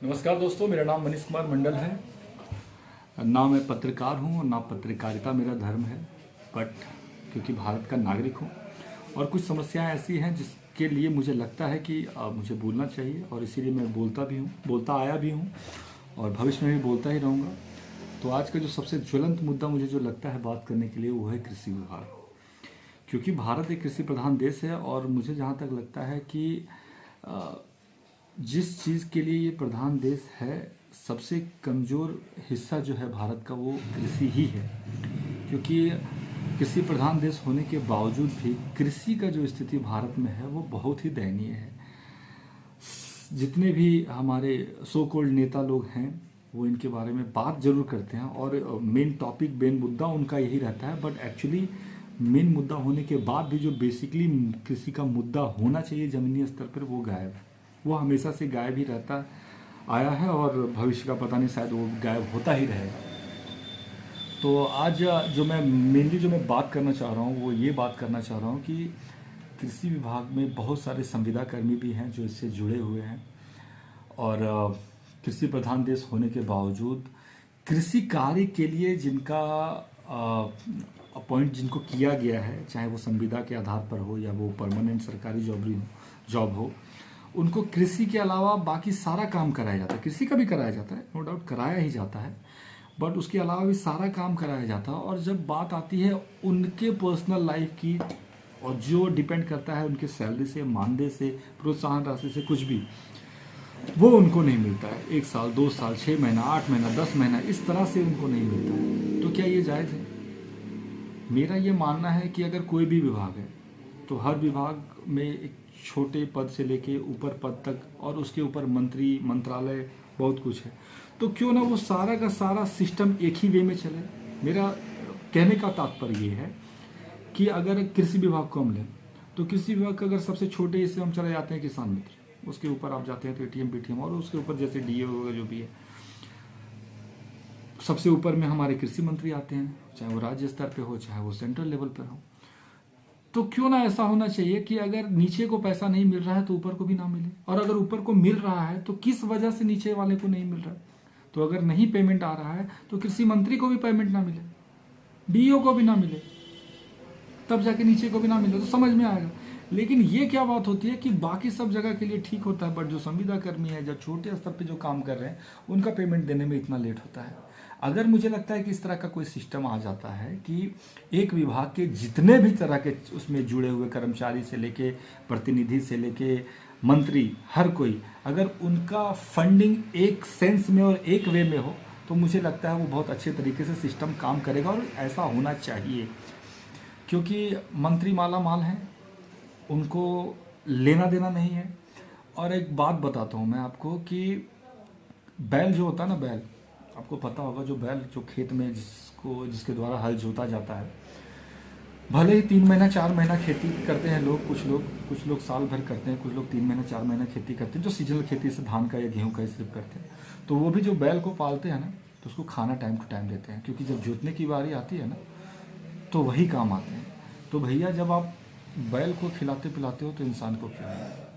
नमस्कार दोस्तों, मेरा नाम मनीष कुमार मंडल है। ना मैं पत्रकार हूँ और ना पत्रकारिता मेरा धर्म है, बट क्योंकि भारत का नागरिक हूँ और कुछ समस्याएं ऐसी हैं जिसके लिए मुझे लगता है कि मुझे बोलना चाहिए और इसीलिए मैं बोलता भी हूँ, बोलता आया भी हूँ और भविष्य में भी बोलता ही रहूँगा। तो आज का जो सबसे ज्वलंत मुद्दा मुझे जो लगता है बात करने के लिए वो है कृषि विभाग, क्योंकि भारत एक कृषि प्रधान देश है और मुझे जहाँ तक लगता है कि जिस चीज़ के लिए ये प्रधान देश है, सबसे कमज़ोर हिस्सा जो है भारत का वो कृषि ही है। क्योंकि कृषि प्रधान देश होने के बावजूद भी कृषि का जो स्थिति भारत में है वो बहुत ही दयनीय है। जितने भी हमारे सो कॉल्ड नेता लोग हैं वो इनके बारे में बात जरूर करते हैं और मेन टॉपिक मेन मुद्दा उनका यही रहता है, बट एक्चुअली मेन मुद्दा होने के बाद भी जो बेसिकली कृषि का मुद्दा होना चाहिए ज़मीनी स्तर पर वो गायब है। वो हमेशा से गायब ही रहता आया है और भविष्य का पता नहीं, शायद वो गायब होता ही रहेगा। तो आज जो मैं मेनली बात करना चाह रहा हूँ वो ये बात करना चाह रहा हूँ कि कृषि विभाग में बहुत सारे संविदा कर्मी भी हैं जो इससे जुड़े हुए हैं और कृषि प्रधान देश होने के बावजूद कृषि कार्य के लिए जिनका अपॉइंट जिनको किया गया है, चाहे वो संविदा के आधार पर हो या वो परमानेंट सरकारी जॉब हो, उनको कृषि के अलावा बाकी सारा काम कराया जाता है। कृषि का भी कराया जाता है, नो डाउट कराया ही जाता है, बट उसके अलावा भी सारा काम कराया जाता है। और जब बात आती है उनके पर्सनल लाइफ की और जो डिपेंड करता है उनके सैलरी से, मानदेय से, प्रोत्साहन राशि से, कुछ भी वो उनको नहीं मिलता है। 1 साल, 2 साल, 6 महीना, 8 महीना, 10 महीना, इस तरह से उनको नहीं मिलता है। तो क्या ये जायज़ है? मेरा ये मानना है कि अगर कोई भी विभाग है तो हर विभाग में एक छोटे पद से लेके ऊपर पद तक और उसके ऊपर मंत्री, मंत्रालय, बहुत कुछ है, तो क्यों ना वो सारा का सारा सिस्टम एक ही वे में चले। मेरा कहने का तात्पर्य ये है कि अगर कृषि विभाग को हम लें तो कृषि विभाग का अगर सबसे छोटे इससे हम चले जाते हैं किसान मित्र, उसके ऊपर आप जाते हैं तो एटीएम पीटीएम और उसके ऊपर जैसे डीओ वगैरह जो भी है, सबसे ऊपर में हमारे कृषि मंत्री आते हैं, चाहे वो राज्य स्तर पे हो चाहे वो सेंट्रल लेवल पर हो। तो क्यों ना ऐसा होना चाहिए कि अगर नीचे को पैसा नहीं मिल रहा है तो ऊपर को भी ना मिले, और अगर ऊपर को मिल रहा है तो किस वजह से नीचे वाले को नहीं मिल रहा है। तो अगर नहीं पेमेंट आ रहा है तो कृषि मंत्री को भी पेमेंट ना मिले, डीओ को भी ना मिले, तब जाके नीचे को भी ना मिले, तो समझ में आएगा। लेकिन ये क्या बात होती है कि बाकी सब जगह के लिए ठीक होता है, बट जो संविदा कर्मी है, जो छोटे स्तर पे जो काम कर रहे हैं, उनका पेमेंट देने में इतना लेट होता है। अगर मुझे लगता है कि इस तरह का कोई सिस्टम आ जाता है कि एक विभाग के जितने भी तरह के उसमें जुड़े हुए कर्मचारी से लेके प्रतिनिधि से लेके मंत्री, हर कोई, अगर उनका फंडिंग एक सेंस में और एक वे में हो तो मुझे लगता है वो बहुत अच्छे तरीके से सिस्टम काम करेगा और ऐसा होना चाहिए। क्योंकि मंत्री माला माल हैं, उनको लेना देना नहीं है। और एक बात बताता हूँ मैं आपको कि बैल जो होता है ना, बैल, आपको पता होगा, जो बैल जो खेत में जिसके द्वारा हल जोता जाता है, भले ही 3 महीना 4 महीना खेती करते हैं लोग, कुछ लोग साल भर करते हैं, कुछ लोग 3 महीना 4 महीना खेती करते हैं, जो सीजनल खेती से धान का या गेहूं का सिर्फ करते हैं। तो वो भी जो बैल को पालते हैं ना, तो उसको खाना टाइम टू टाइम देते हैं, क्योंकि जब जोतने की बारी आती है ना तो वही काम आते हैं। तो भैया, जब आप बैल को खिलाते पिलाते हो तो इंसान को खिलाएं।